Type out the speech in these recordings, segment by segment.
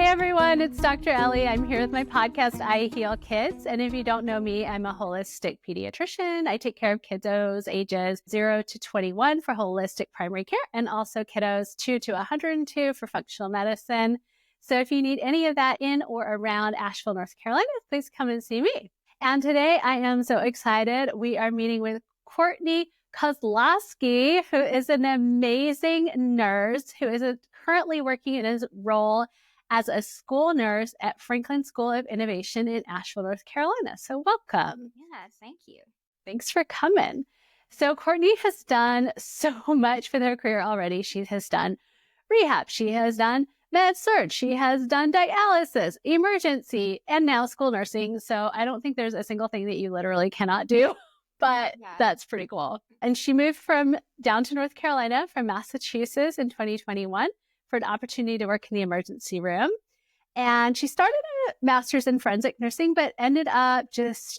everyone, it's Dr. Ellie. I'm here with my podcast, I Heal Kids. And if you don't know me, I'm a holistic pediatrician. I take care of kiddos ages 0 to 21 for holistic primary care and also kiddos 2 to 102 for functional medicine. So if you need any of that in or around Asheville, North Carolina, please come and see me. And today I am so excited. We are meeting with Courtney Kozloski, who is an amazing nurse who is currently working in his role as a school nurse at Franklin School of Innovation in Asheville, North Carolina. So welcome. Yes, thank you. Thanks for coming. So Courtney has done so much for her career already. She has done rehab. She has done surg. She has done dialysis, emergency, and now school nursing. So I don't think there's a single thing that you literally cannot do, but that's pretty cool. And she moved from down to North Carolina from Massachusetts in 2021 for an opportunity to work in the emergency room. And she started a master's in forensic nursing, but ended up just,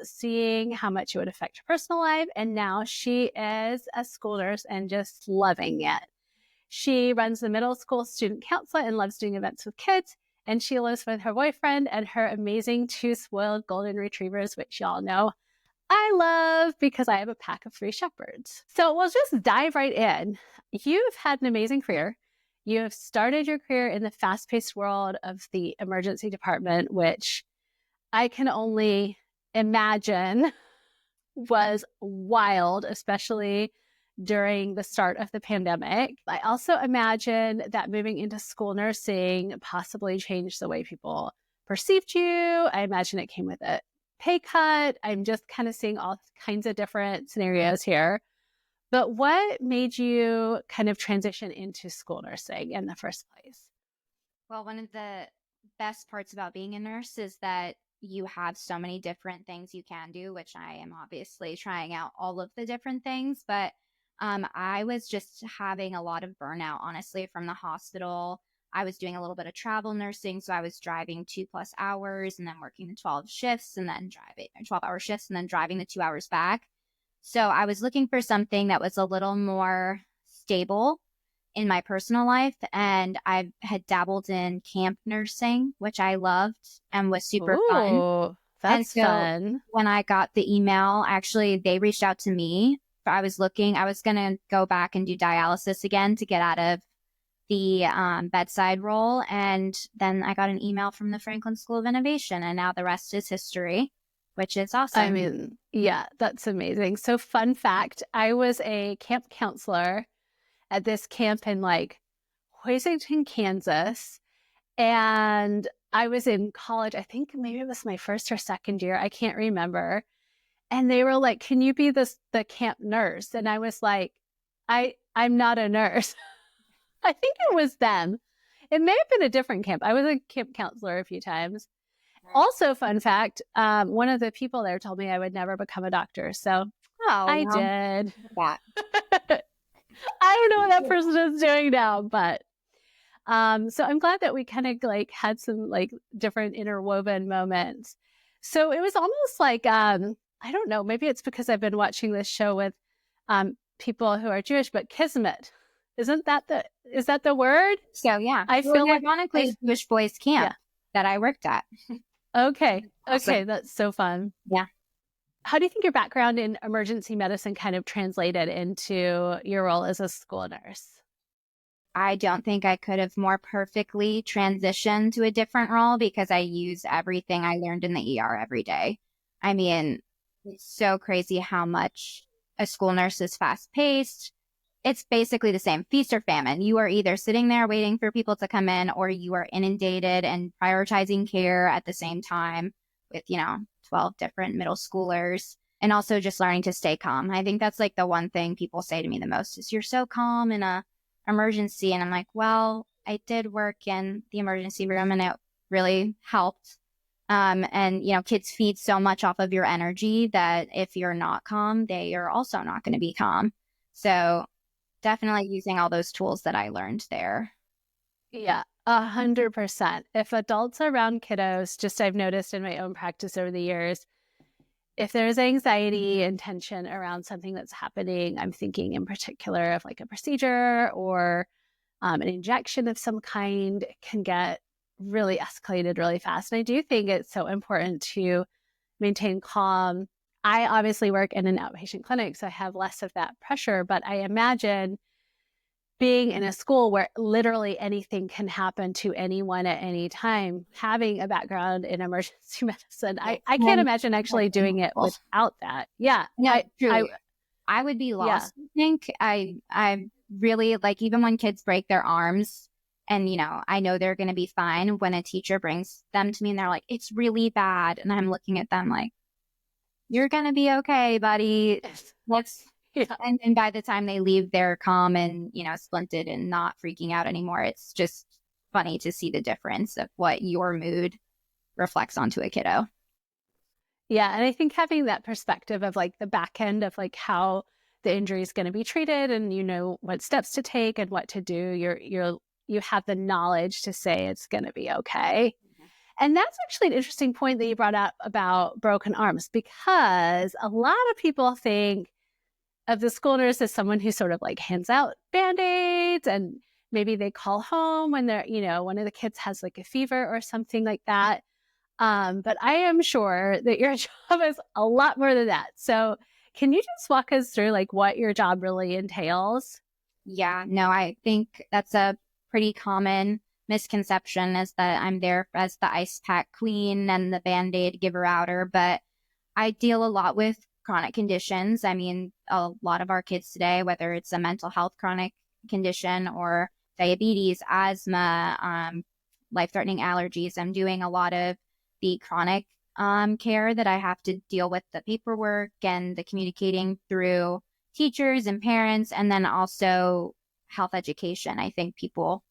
seeing how much it would affect her personal life. And now she is a school nurse and just loving it. She runs the middle school student council and loves doing events with kids. And she lives with her boyfriend and her amazing 2 spoiled golden retrievers, which y'all know I love because I have a pack of 3 shepherds. So we'll just dive right in. You've had an amazing career. You have started your career in the fast-paced world of the emergency department, which I can only imagine was wild, especially during the start of the pandemic. I also imagine that moving into school nursing possibly changed the way people perceived you. I imagine it came with a pay cut. I'm just kind of seeing all kinds of different scenarios here. But what made you kind of transition into school nursing in the first place? Well, one of the best parts about being a nurse is that you have so many different things you can do, which I am obviously trying out all of the different things. But I was just having a lot of burnout, honestly, from the hospital. I was doing a little bit of travel nursing. So I was driving 2+ hours and then working the 12 shifts and then driving 12-hour shifts and then driving the 2 hours back. So I was looking for something that was a little more stable in my personal life. And I had dabbled in camp nursing, which I loved and was super fun. That's fun. When I got the email, actually, they reached out to me. I was going to go back and do dialysis again to get out of the bedside role. And then I got an email from the Franklin School of Innovation, and now the rest is history, which is awesome. I mean, yeah, that's amazing. So fun fact, I was a camp counselor at this camp in Hoisington, Kansas. And I was in college. I think maybe it was my first or second year. I can't remember. And they were like, can you be the camp nurse? And I was like, I'm not a nurse. I think it was them. It may have been a different camp. I was a camp counselor a few times. Also, fun fact, one of the people there told me I would never become a doctor. So I did. Yeah. I don't know what that person is doing now, but so I'm glad that we kind of had some different interwoven moments. So it was almost like, I don't know, maybe it's because I've been watching this show with people who are Jewish, but kismet. Is that the word? So yeah. I feel like ironically Jewish boys camp that I worked at. Okay. Awesome. Okay. That's so fun. Yeah. How do you think your background in emergency medicine kind of translated into your role as a school nurse? I don't think I could have more perfectly transitioned to a different role because I use everything I learned in the ER every day. I mean, it's so crazy how much a school nurse is fast-paced. It's basically the same feast or famine. You are either sitting there waiting for people to come in, or you are inundated and prioritizing care at the same time with, 12 different middle schoolers, and also just learning to stay calm. I think that's the one thing people say to me the most is, you're so calm in a emergency. And I'm like, well, I did work in the emergency room and it really helped. And kids feed so much off of your energy that if you're not calm, they are also not going to be calm. So definitely using all those tools that I learned there. Yeah, 100%. If adults are around kiddos, just I've noticed in my own practice over the years, if there's anxiety and tension around something that's happening, I'm thinking in particular of a procedure or an injection of some kind, can get really escalated really fast. And I do think it's so important to maintain calm. I obviously work in an outpatient clinic, so I have less of that pressure, but I imagine being in a school where literally anything can happen to anyone at any time, having a background in emergency medicine, I can't imagine actually doing it without that. Yeah. No, truly. I would be lost, yeah. I think. I really, like, even when kids break their arms and, you know, I know they're going to be fine, when a teacher brings them to me and they're like, it's really bad. And I'm looking at them like, you're going to be okay, buddy. Let's, Yeah. and by the time they leave, they're calm and, you know, splinted and not freaking out anymore. It's just funny to see the difference of what your mood reflects onto a kiddo. Yeah. And I think having that perspective of like the back end of like how the injury is going to be treated and you know what steps to take and what to do, you have the knowledge to say it's going to be okay. And that's actually an interesting point that you brought up about broken arms, because a lot of people think of the school nurse as someone who sort of like hands out Band-Aids, and maybe they call home when they're, you know, one of the kids has like a fever or something like that. But I am sure that your job is a lot more than that. So can you just walk us through like what your job really entails? Yeah, no, I think that's a pretty common misconception, is that I'm there as the ice pack queen and the Band-Aid giver outer, but I deal a lot with chronic conditions. I mean, a lot of our kids today, whether it's a mental health chronic condition or diabetes, asthma, life-threatening allergies, I'm doing a lot of the chronic care that I have to deal with the paperwork and the communicating through teachers and parents, and then also health education. I think people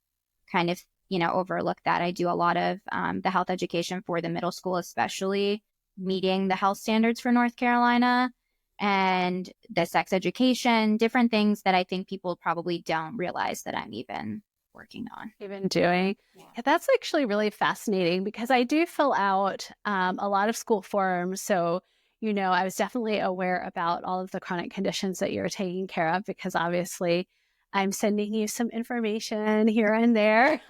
kind of, you know, overlook that. I do a lot of the health education for the middle school, especially meeting the health standards for North Carolina, and the sex education, different things that I think people probably don't realize that I'm even working on. Even doing. Yeah, that's actually really fascinating, because I do fill out a lot of school forms. So, you know, I was definitely aware about all of the chronic conditions that you're taking care of, because obviously I'm sending you some information here and there.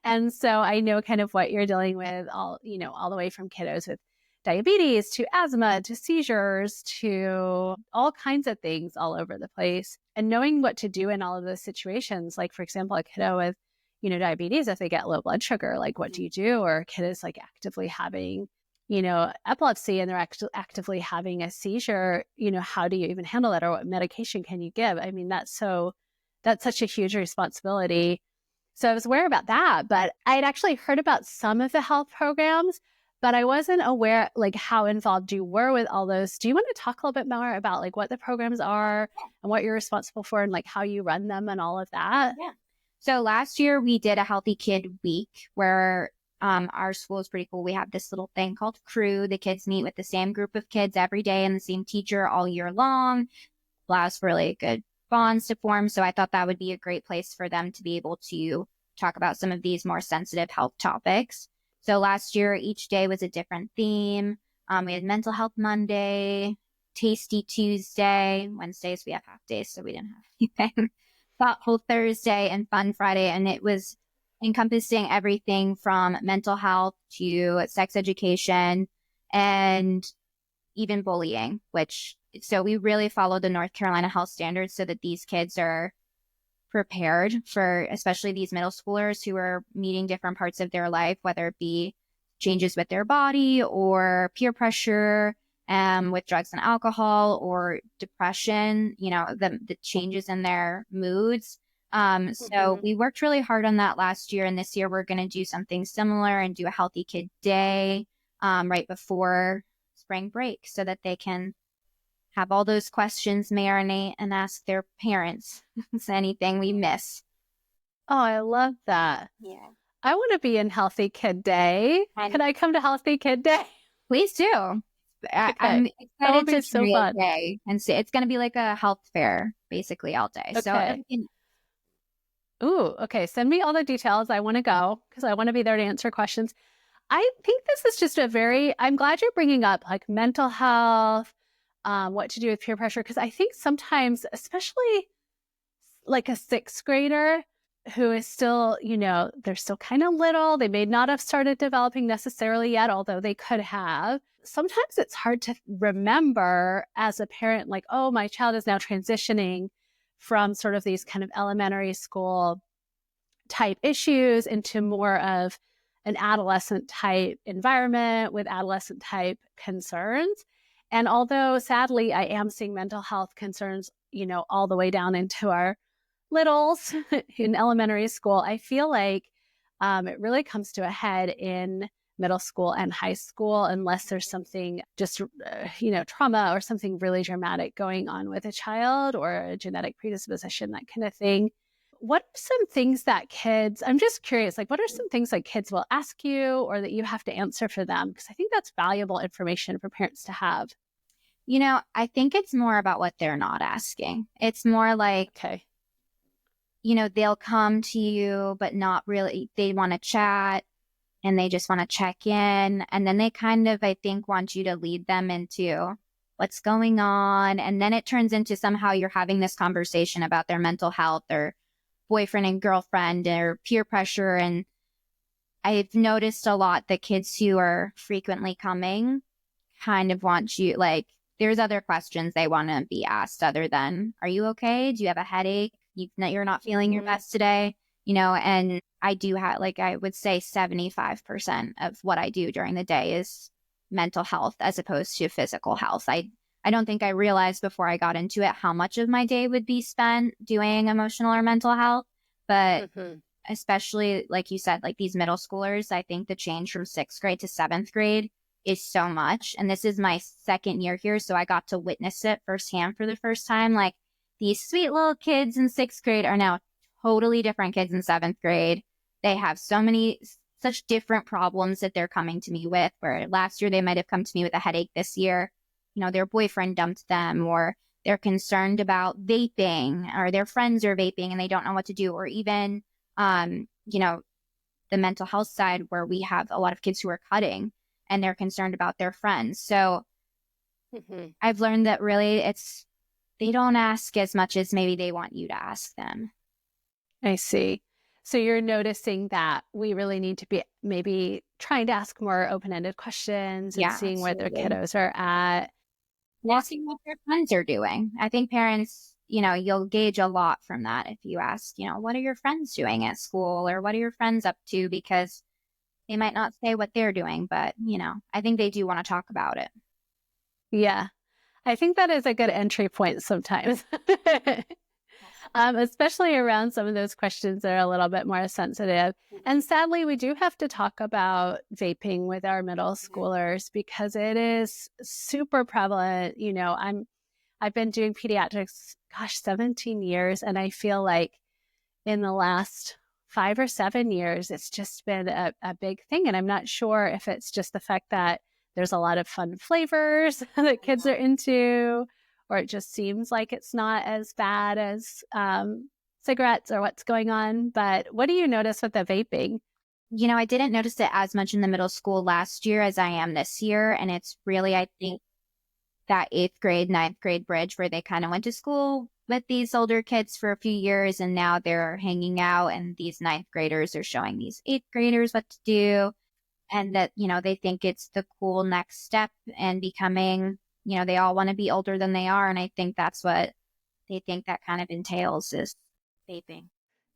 And so I know kind of what you're dealing with, all, you know, all the way from kiddos with diabetes to asthma to seizures to all kinds of things all over the place. And knowing what to do in all of those situations, like, for example, a kiddo with, you know, diabetes, if they get low blood sugar, like, what do you do? Or a kid is like actively having, you know, epilepsy, and they're actively having a seizure, you know, how do you even handle that? Or what medication can you give? I mean, that's such a huge responsibility. So I was aware about that, but I'd actually heard about some of the health programs, but I wasn't aware like how involved you were with all those. Do you want to talk a little bit more about like what the programs are and what you're responsible for and like how you run them and all of that? Yeah. So last year we did a Healthy Kid Week where our school is pretty cool. We have this little thing called Crew. The kids meet with the same group of kids every day and the same teacher all year long. Allows for really good bonds to form. So I thought that would be a great place for them to be able to talk about some of these more sensitive health topics. So last year, each day was a different theme. We had Mental Health Monday, Tasty Tuesday. Wednesdays, we have half days, so we didn't have anything. Thoughtful Thursday and Fun Friday. And it was encompassing everything from mental health to sex education and even bullying, so we really follow the North Carolina health standards so that these kids are prepared for, especially these middle schoolers who are meeting different parts of their life, whether it be changes with their body or peer pressure, with drugs and alcohol or depression, you know, the changes in their moods. So we worked really hard on that last year, and this year we're going to do something similar and do a Healthy Kid Day right before spring break so that they can have all those questions marinate and ask their parents anything we miss. Oh, I love that. Yeah. I want to be in Healthy Kid Day. Can I come to Healthy Kid Day? Please do. I'm excited to so fun. Day and see. It's going to be like a health fair basically all day. Okay. So Ooh, okay. Send me all the details. I want to go because I want to be there to answer questions. I think this is just I'm glad you're bringing up like mental health, what to do with peer pressure. Because I think sometimes, especially like a sixth grader, who is still, they're still kind of little. They may not have started developing necessarily yet, although they could have. Sometimes it's hard to remember as a parent, like, oh, my child is now transitioning from sort of these kind of elementary school type issues into more of an adolescent type environment with adolescent type concerns. And although sadly, I am seeing mental health concerns, all the way down into our littles in elementary school, I feel like it really comes to a head in middle school and high school, unless there's something just, trauma or something really dramatic going on with a child or a genetic predisposition, that kind of thing. What are some things that kids, I'm just curious, like, what are some things like kids will ask you or that you have to answer for them? Because I think that's valuable information for parents to have. I think it's more about what they're not asking. It's more like, okay, they'll come to you, but not really. They want to chat and they just want to check in. And then they kind of, I think, want you to lead them into what's going on. And then it turns into somehow you're having this conversation about their mental health or boyfriend and girlfriend or peer pressure. And I've noticed a lot that kids who are frequently coming kind of want you, like, there's other questions they want to be asked other than, are you okay? Do you have a headache? You're not feeling your best today? And I do have, like, I would say 75% of what I do during the day is mental health as opposed to physical health. I don't think I realized before I got into it how much of my day would be spent doing emotional or mental health. But especially, like you said, like these middle schoolers, I think the change from 6th grade to 7th grade is so much. And this is my second year here, so I got to witness it firsthand for the first time. Like, these sweet little kids in 6th grade are now totally different kids in 7th grade. They have such different problems that they're coming to me with, where last year they might have come to me with a headache. This year, their boyfriend dumped them, or they're concerned about vaping, or their friends are vaping and they don't know what to do, or even, the mental health side where we have a lot of kids who are cutting and they're concerned about their friends. So I've learned that really they don't ask as much as maybe they want you to ask them. I see. So you're noticing that we really need to be maybe trying to ask more open-ended questions and seeing where their kiddos are at. Asking what their friends are doing. I think parents, you'll gauge a lot from that if you ask, what are your friends doing at school, or what are your friends up to? Because they might not say what they're doing, but, I think they do want to talk about it. Yeah. I think that is a good entry point sometimes. Especially around some of those questions that are a little bit more sensitive. And sadly, we do have to talk about vaping with our middle schoolers because it is super prevalent. I've been doing pediatrics, 17 years. And I feel like in the last 5 or 7 years, it's just been a big thing. And I'm not sure if it's just the fact that there's a lot of fun flavors that kids are into, or it just seems like it's not as bad as cigarettes or what's going on. But what do you notice with the vaping? I didn't notice it as much in the middle school last year as I am this year. And it's really, I think, that 8th grade, 9th grade bridge where they kind of went to school with these older kids for a few years and now they're hanging out and these 9th graders are showing these 8th graders what to do. And that, they think it's the cool next step and becoming, they all want to be older than they are. And I think that's what they think that kind of entails is vaping.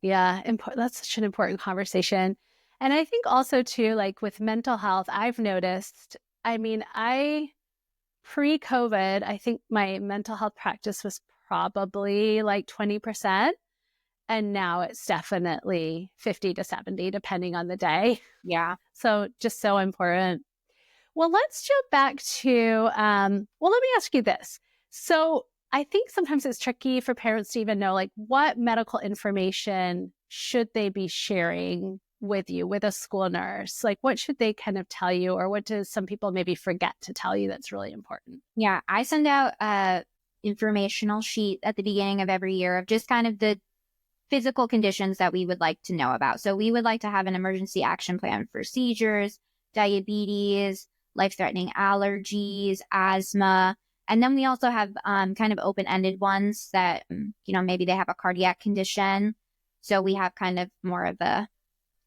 Yeah, that's such an important conversation. And I think also too, like with mental health, I've noticed, pre-COVID, I think my mental health practice was probably like 20%. And now it's definitely 50 to 70, depending on the day. Yeah. So just so important. Well, let's jump back to, let me ask you this. So I think sometimes it's tricky for parents to even know, like, what medical information should they be sharing with you, with a school nurse? Like, what should they kind of tell you, or what do some people maybe forget to tell you that's really important? Yeah, I send out a informational sheet at the beginning of every year of just kind of the physical conditions that we would like to know about. So we would like to have an emergency action plan for seizures, diabetes, life-threatening allergies, asthma. And then we also have kind of open-ended ones that, maybe they have a cardiac condition. So we have kind of more of a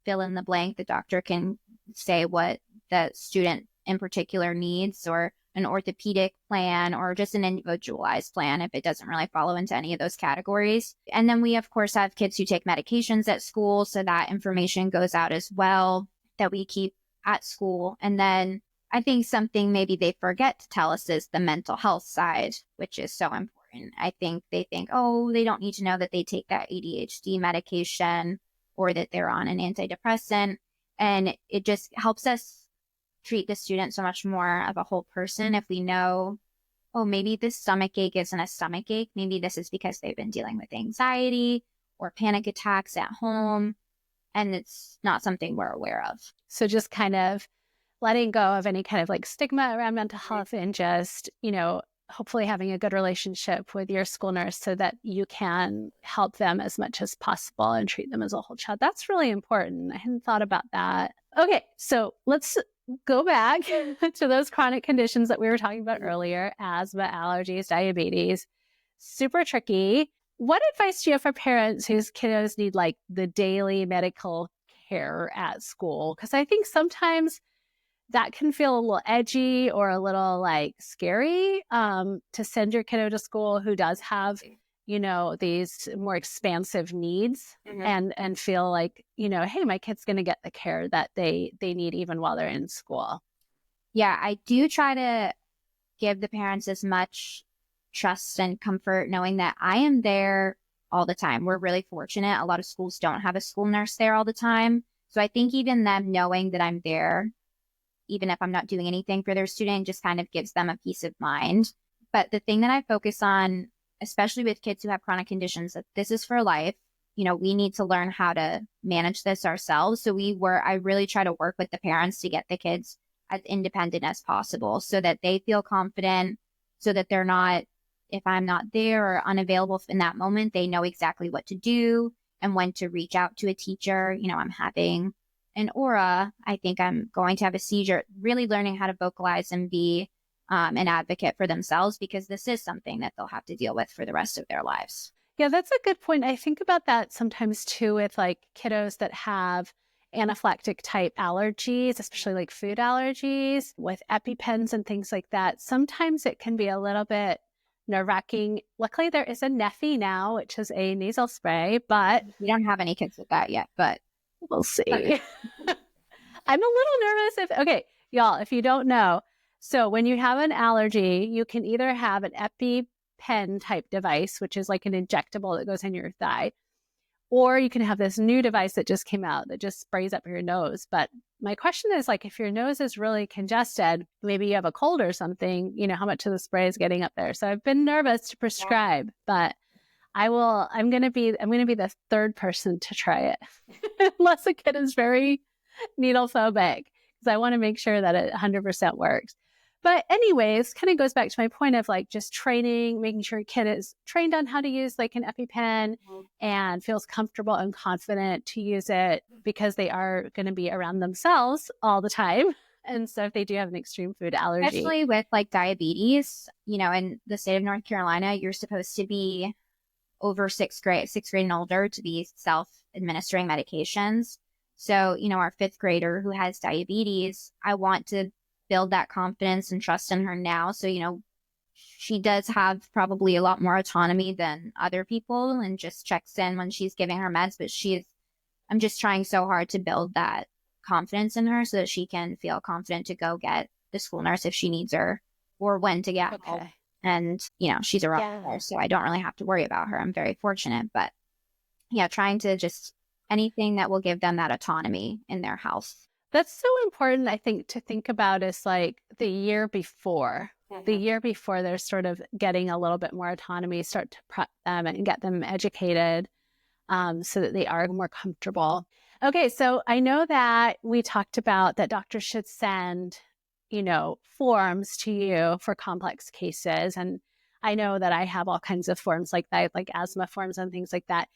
fill in the blank. The doctor can say what the student in particular needs, or an orthopedic plan, or just an individualized plan if it doesn't really follow into any of those categories. And then we, of course, have kids who take medications at school. So that information goes out as well that we keep at school. And then I think something maybe they forget to tell us is the mental health side, which is so important. I think they think, oh, they don't need to know that they take that ADHD medication or that they're on an antidepressant. And it just helps us treat the student so much more of a whole person if we know, oh, maybe this stomach ache isn't a stomach ache. Maybe this is because they've been dealing with anxiety or panic attacks at home, and it's not something we're aware of. So just kind of letting go of any kind of like stigma around mental health, and just, hopefully having a good relationship with your school nurse so that you can help them as much as possible and treat them as a whole child. That's really important. I hadn't thought about that. Okay, so let's go back to those chronic conditions that we were talking about earlier: asthma, allergies, diabetes. Super tricky. What advice do you have for parents whose kiddos need like the daily medical care at school? Because I think sometimes that can feel a little edgy or a little like scary to send your kiddo to school who does have, these more expansive needs, and feel like, hey, my kid's going to get the care that they need even while they're in school. Yeah, I do try to give the parents as much trust and comfort knowing that I am there all the time. We're really fortunate. A lot of schools don't have a school nurse there all the time. So I think even them knowing that I'm there, even if I'm not doing anything for their student, just kind of gives them a peace of mind. But the thing that I focus on, especially with kids who have chronic conditions, that this is for life. We need to learn how to manage this ourselves. So I really try to work with the parents to get the kids as independent as possible so that they feel confident, so that they're not, if I'm not there or unavailable in that moment, they know exactly what to do and when to reach out to a teacher. I'm having an aura, I think I'm going to have a seizure, really learning how to vocalize and be an advocate for themselves, because this is something that they'll have to deal with for the rest of their lives. Yeah, that's a good point. I think about that sometimes too with like kiddos that have anaphylactic type allergies, especially like food allergies with EpiPens and things like that. Sometimes it can be a little bit nerve-wracking. Luckily, there is a Neffy now, which is a nasal spray, but we don't have any kids with that yet, but we'll see. I'm a little nervous okay, y'all, if you don't know, so when you have an allergy, you can either have an EpiPen type device, which is like an injectable that goes in your thigh, or you can have this new device that just came out that just sprays up your nose. But my question is, like, if your nose is really congested, maybe you have a cold or something, how much of the spray is getting up there. So I've been nervous to prescribe, but I'm going to be the third person to try it unless a kid is very needle phobic, because I want to make sure that it 100% works. But anyways, kind of goes back to my point of like just training, making sure a kid is trained on how to use like an EpiPen and feels comfortable and confident to use it, because they are going to be around themselves all the time. And so if they do have an extreme food allergy. Especially with like diabetes, in the state of North Carolina, you're supposed to be over sixth grade and older to be self-administering medications. So, our fifth grader who has diabetes, I want to build that confidence and trust in her now. So, she does have probably a lot more autonomy than other people and just checks in when she's giving her meds. But I'm just trying so hard to build that confidence in her so that she can feel confident to go get the school nurse if she needs her, or when to get help. And, she's a rock star, so I don't really have to worry about her. I'm very fortunate. But yeah, trying to just anything that will give them that autonomy in their house. That's so important, I think, to think about is like the year before. The year before they're sort of getting a little bit more autonomy, start to prep them and get them educated so that they are more comfortable. Okay, so I know that we talked about that doctors should send, forms to you for complex cases. And I know that I have all kinds of forms like that, like asthma forms and things like that.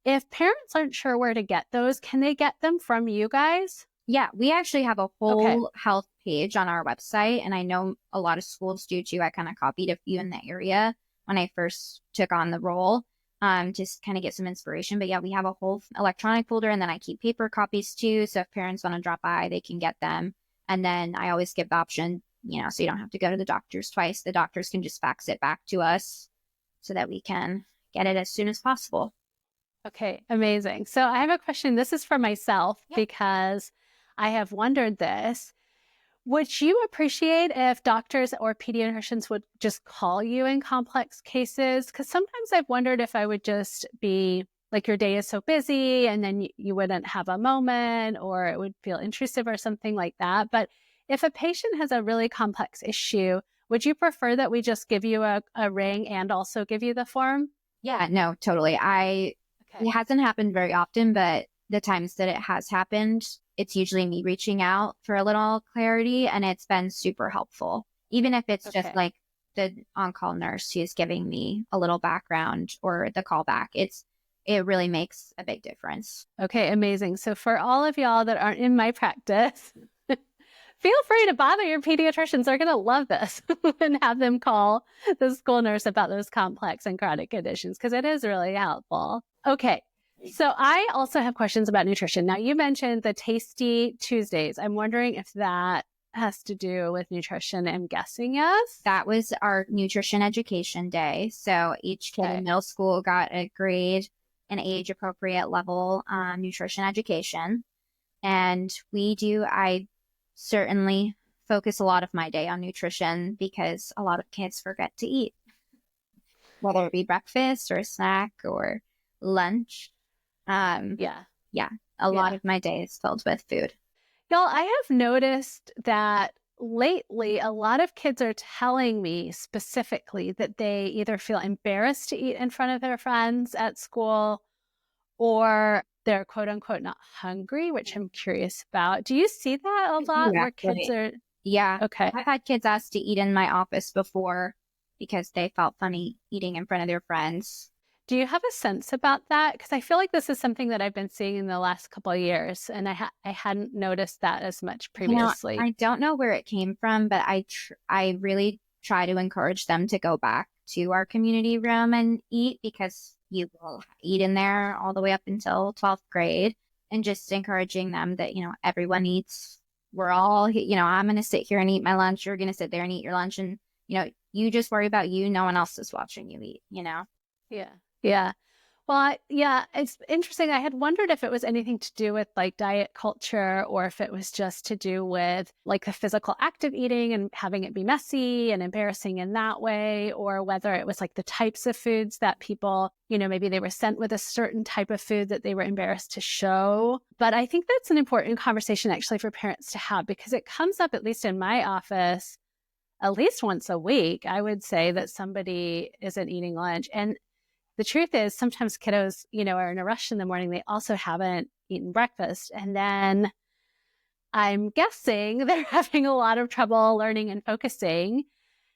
If parents aren't sure where to get those, can they get them from you guys? Yeah, we actually have a whole health page on our website, and I know a lot of schools do too. I kind of copied a few in the area when I first took on the role. just kind of get some inspiration. But yeah, we have a whole electronic folder, and then I keep paper copies too. So if parents want to drop by, they can get them. And then I always give the option, so you don't have to go to the doctors twice. The doctors can just fax it back to us so that we can get it as soon as possible. Okay, amazing. So I have a question. This is for myself because I have wondered this. Would you appreciate if doctors or pediatricians would just call you in complex cases? Because sometimes I've wondered if I would just be like, your day is so busy and then you wouldn't have a moment, or it would feel intrusive or something like that. But if a patient has a really complex issue, would you prefer that we just give you a ring and also give you the form? Yeah, no, totally. It hasn't happened very often, but the times that it has happened, it's usually me reaching out for a little clarity, and it's been super helpful. Even if it's just like the on-call nurse who's giving me a little background or the callback, it really makes a big difference. Okay, amazing. So for all of y'all that aren't in my practice, feel free to bother your pediatricians. They're going to love this and have them call the school nurse about those complex and chronic conditions, because it is really helpful. Okay. So I also have questions about nutrition. Now, you mentioned the Tasty Tuesdays. I'm wondering if that has to do with nutrition. I'm guessing yes. That was our nutrition education day. So each kid in middle school got a grade and age appropriate level nutrition education. And I certainly focus a lot of my day on nutrition because a lot of kids forget to eat, whether it be breakfast or snack or lunch. A lot of my day is filled with food. Y'all, I have noticed that lately a lot of kids are telling me specifically that they either feel embarrassed to eat in front of their friends at school, or they're quote unquote not hungry, which I'm curious about. Do you see that a lot where kids are? Yeah. Okay. I've had kids ask to eat in my office before because they felt funny eating in front of their friends. Do you have a sense about that? Because I feel like this is something that I've been seeing in the last couple of years, and I hadn't noticed that as much previously. I don't know where it came from, but I really try to encourage them to go back to our community room and eat, because you will eat in there all the way up until 12th grade, and just encouraging them that, everyone eats. We're all, I'm going to sit here and eat my lunch. You're going to sit there and eat your lunch. And, you just worry about you. No one else is watching you eat, Yeah. Yeah. Well, it's interesting. I had wondered if it was anything to do with like diet culture, or if it was just to do with like the physical act of eating and having it be messy and embarrassing in that way, or whether it was like the types of foods that people, maybe they were sent with a certain type of food that they were embarrassed to show. But I think that's an important conversation actually for parents to have, because it comes up, at least in my office, at least once a week. I would say that somebody isn't eating lunch. And the truth is, sometimes kiddos, are in a rush in the morning. They also haven't eaten breakfast. And then I'm guessing they're having a lot of trouble learning and focusing.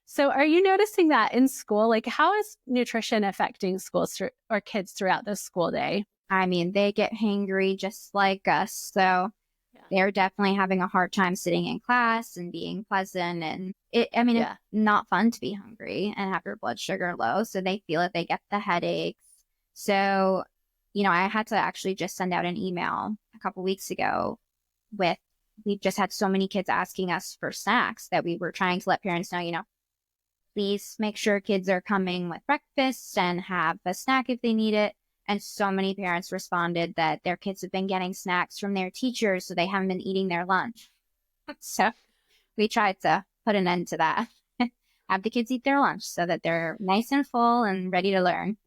So are you noticing that in school? Like, how is nutrition affecting schools or kids throughout the school day? I mean, they get hangry just like us. So they're definitely having a hard time sitting in class and being pleasant. And it's not fun to be hungry and have your blood sugar low. So they feel it, they get the headaches. So, I had to actually just send out an email a couple weeks ago we've just had so many kids asking us for snacks that we were trying to let parents know, please make sure kids are coming with breakfast and have a snack if they need it. And so many parents responded that their kids have been getting snacks from their teachers, so they haven't been eating their lunch. So we tried to put an end to that. Have the kids eat their lunch so that they're nice and full and ready to learn.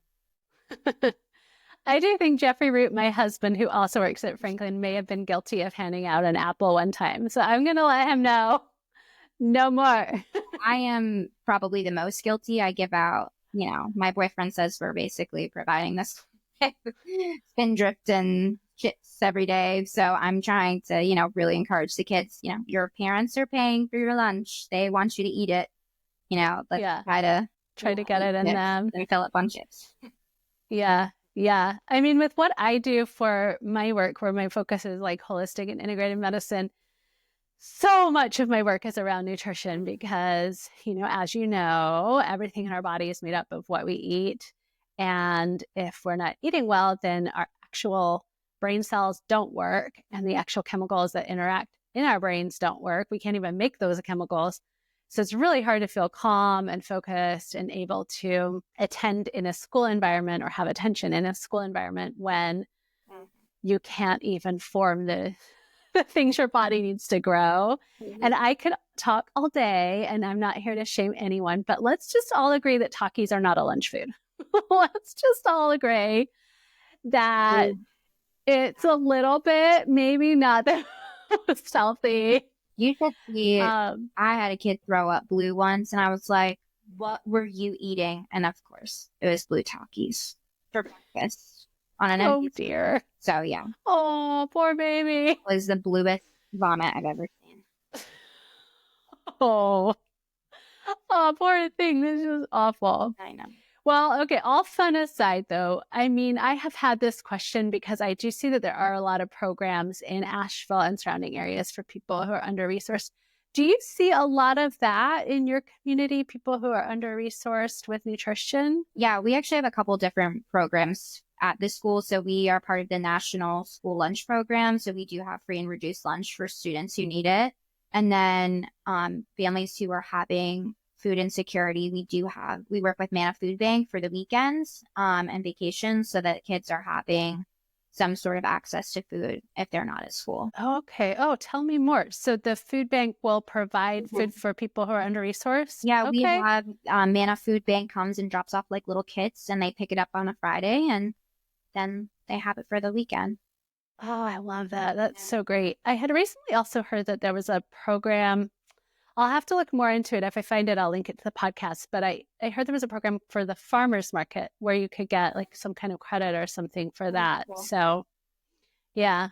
I do think Jeffrey Root, my husband, who also works at Franklin, may have been guilty of handing out an apple one time. So I'm going to let him know no more. I am probably the most guilty. I give out, my boyfriend says we're basically providing this Spindrift and chips every day. So I'm trying to, really encourage the kids, your parents are paying for your lunch. They want you to eat it. Let's try to get it in them and fill up on chips. Yeah. Yeah. I mean, with what I do for my work, where my focus is like holistic and integrated medicine, so much of my work is around nutrition because, as you know, everything in our body is made up of what we eat. And if we're not eating well, then our actual brain cells don't work, and the actual chemicals that interact in our brains don't work. We can't even make those chemicals. So it's really hard to feel calm and focused and able to attend in a school environment or have attention in a school environment when you can't even form the things your body needs to grow. And I could talk all day, and I'm not here to shame anyone, but let's just all agree that Takis are not a lunch food. Let's just all agree that it's a little bit, maybe not the most healthy. You should see, I had a kid throw up blue once, and I was like, what were you eating? And of course, it was blue Takis for breakfast on an Oh, dear. So, yeah. Oh, poor baby. It was the bluest vomit I've ever seen. Oh, poor thing. This is awful. I know. Well, okay, all fun aside, though, I mean, I have had this question because I do see that there are a lot of programs in Asheville and surrounding areas for people who are under-resourced. Do you see a lot of that in your community, people who are under-resourced with nutrition? Yeah, we actually have a couple different programs at the school. So we are part of the National School Lunch Program. So we do have free and reduced lunch for students who need it. And then families who are having food insecurity, we work with Mana Food Bank for the weekends and vacations so that kids are having some sort of access to food if they're not at school. Okay. Oh, tell me more. So the food bank will provide food for people who are under-resourced? Yeah, okay. We have Mana Food Bank comes and drops off like little kits, and they pick it up on a Friday, and then they have it for the weekend. Oh, I love that. That's so great. I had recently also heard that there was a program. I'll have to look more into it. If I find it, I'll link it to the podcast. But I heard there was a program for the farmers market where you could get like some kind of credit or something for that. Cool. So, yeah.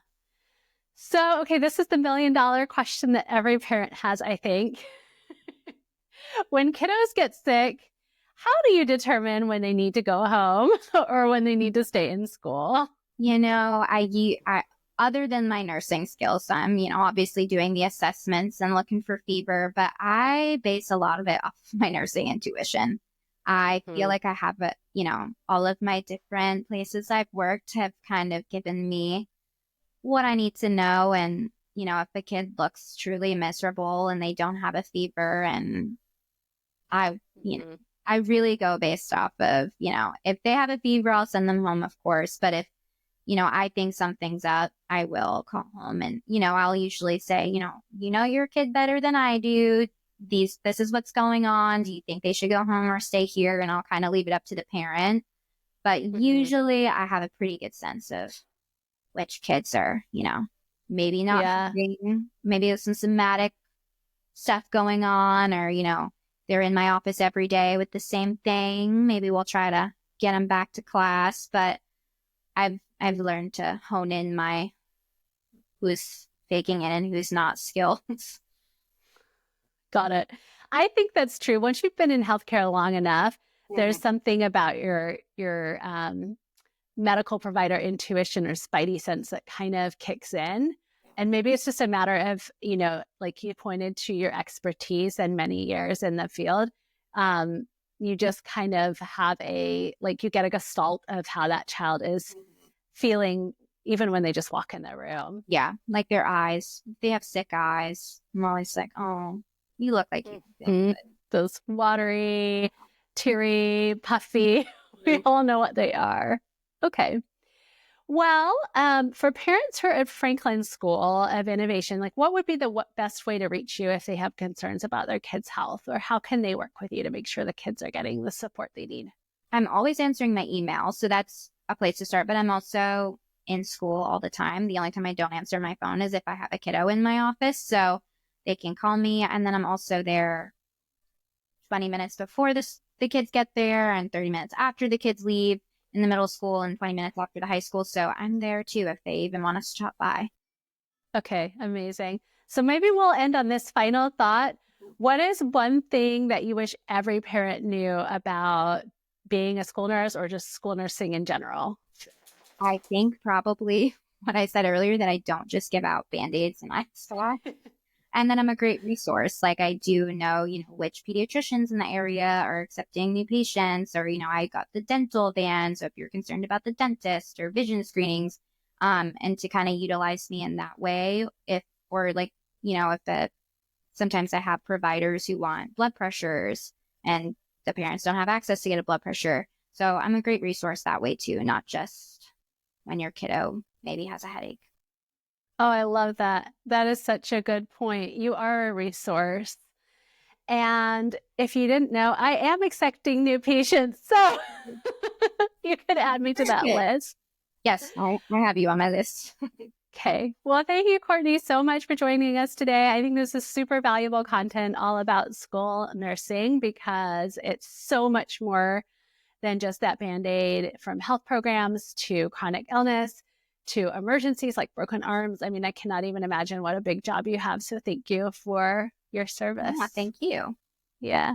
So, okay, this is the $1 million question that every parent has, I think. When kiddos get sick, how do you determine when they need to go home or when they need to stay in school? You know, I other than my nursing skills, I'm, obviously doing the assessments and looking for fever, but I base a lot of it off my nursing intuition. I feel like I have all of my different places I've worked have kind of given me what I need to know. And, if a kid looks truly miserable and they don't have a fever, and I really go based off of, if they have a fever, I'll send them home, of course. But if I think something's up, I will call home, and, I'll usually say, your kid better than I do. This is what's going on. Do you think they should go home or stay here? And I'll kind of leave it up to the parent. But usually I have a pretty good sense of which kids are, maybe not having, maybe there's some somatic stuff going on, or, they're in my office every day with the same thing. Maybe we'll try to get them back to class. But I've learned to hone in my who's faking it and who's not skilled. Got it. I think that's true. Once you've been in healthcare long enough, there's something about your medical provider intuition or spidey sense that kind of kicks in. And maybe it's just a matter of, like you pointed to your expertise and many years in the field. You just kind of have you get a gestalt of how that child is feeling even when they just walk in their room. Yeah, like their eyes. They have sick eyes. I'm always like, oh, you look like you feel good. Those watery, teary, puffy. We all know what they are. Okay. Well, for parents who are at Franklin School of Innovation, what would be the best way to reach you if they have concerns about their kids' health, or how can they work with you to make sure the kids are getting the support they need? I'm always answering my email, so that's a place to start, but I'm also in school all the time. The only time I don't answer my phone is if I have a kiddo in my office, so they can call me, and then I'm also there 20 minutes before the kids get there and 30 minutes after the kids leave in the middle school and 20 minutes after the high school. So I'm there too if they even want us to stop by. Okay, amazing. So maybe we'll end on this final thought. What is one thing that you wish every parent knew about being a school nurse or just school nursing in general? I think probably what I said earlier, that I don't just give out Band-Aids and ice. And then I'm a great resource. Like I do know, which pediatricians in the area are accepting new patients, or, I got the dental van. So if you're concerned about the dentist or vision screenings, and to kind of utilize me in that way, sometimes I have providers who want blood pressures and the parents don't have access to get a blood pressure. So I'm a great resource that way too, not just when your kiddo maybe has a headache. Oh, I love that. That is such a good point. You are a resource. And if you didn't know, I am accepting new patients. So you could add me to that list. Yes, I have you on my list. Okay. Well, thank you, Courtney, so much for joining us today. I think this is super valuable content all about school nursing because it's so much more than just that Band-Aid, from health programs to chronic illness to emergencies like broken arms. I mean, I cannot even imagine what a big job you have. So thank you for your service. Yeah, thank you. Yeah.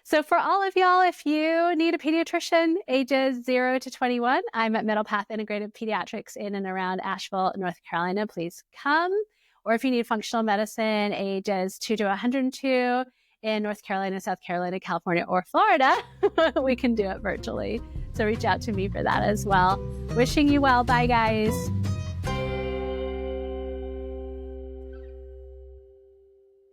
So for all of y'all, if you need a pediatrician ages 0 to 21, I'm at Middle Path Integrative Pediatrics in and around Asheville, North Carolina. Please come. Or if you need functional medicine ages 2 to 102 in North Carolina, South Carolina, California, or Florida, we can do it virtually. So reach out to me for that as well. Wishing you well. Bye, guys.